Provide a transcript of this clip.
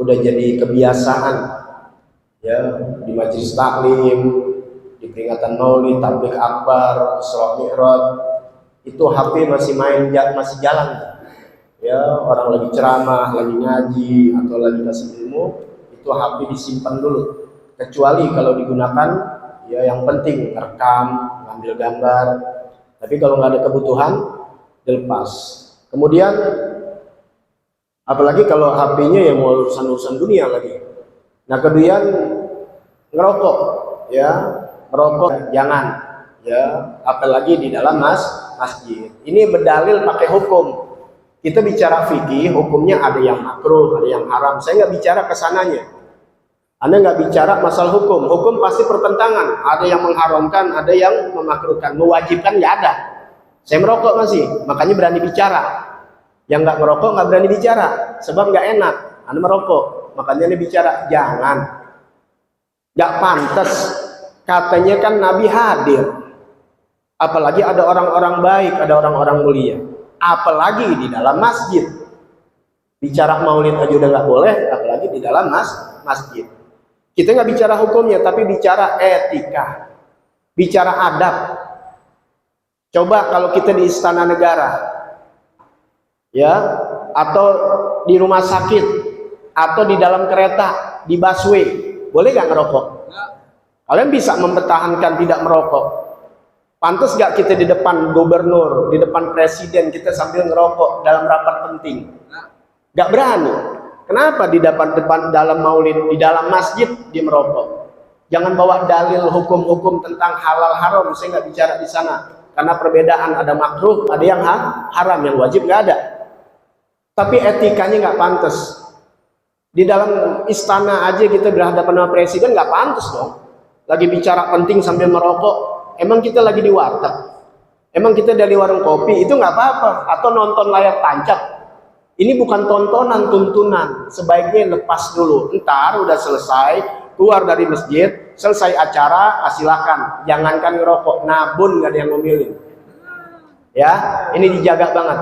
udah jadi kebiasaan ya, di majelis taklim, di peringatan Maulid, tabligh akbar, Isra Mi'raj, itu HP masih masih jalan ya. Orang lagi ceramah, lagi ngaji atau lagi kasih ilmu, itu HP disimpan dulu, kecuali kalau digunakan ya yang penting rekam, ngambil gambar. Tapi kalau nggak ada kebutuhan, dilepas. Kemudian apalagi kalau HP-nya ya mau urusan dunia lagi. Nah, kemudian ngerokok ya, merokok jangan ya, apalagi di dalam masjid. Ini berdalil pakai hukum. Kita bicara fikih, hukumnya ada yang makruh, ada yang haram. Saya nggak bicara kesananya. Anda nggak bicara masalah hukum. Hukum pasti pertentangan. Ada yang mengharamkan, ada yang memakruhkan. Mewajibkan nggak ada. Saya merokok masih, makanya berani bicara. Yang nggak merokok nggak berani bicara, sebab nggak enak. Anda merokok, makanya Anda bicara. Jangan. Nggak pantas. Katanya kan Nabi hadir. Apalagi ada orang-orang baik, ada orang-orang mulia. Apalagi di dalam masjid. Bicara maulid aja udah nggak boleh, apalagi di dalam masjid. Kita nggak bicara hukumnya, tapi bicara etika, bicara adab. Coba kalau kita di istana negara, ya, atau di rumah sakit, atau di dalam kereta, di busway, boleh nggak ngerokok? Kalian bisa mempertahankan tidak merokok? Pantas nggak kita di depan gubernur, di depan presiden kita sambil ngerokok dalam rapat penting? Nggak berani. Kenapa di depan dalam maulid, di dalam masjid dia merokok? Jangan bawa dalil hukum-hukum tentang halal haram. Saya nggak bicara di sana, karena perbedaan, ada makruh, ada yang haram, yang wajib nggak ada. Tapi etikanya nggak pantas. Di dalam istana aja kita berhadapan sama presiden, nggak pantas dong. Lagi bicara penting sambil merokok. Emang kita lagi di warteg? Emang kita dari warung kopi? Itu nggak apa-apa. Atau nonton layar tancap. Ini bukan tontonan, tuntunan. Sebaiknya lepas dulu. Ntar udah selesai, keluar dari masjid, selesai acara, silakan. Jangankan ngerokok, nabun nggak ada yang memilih. Ya, ini dijaga banget.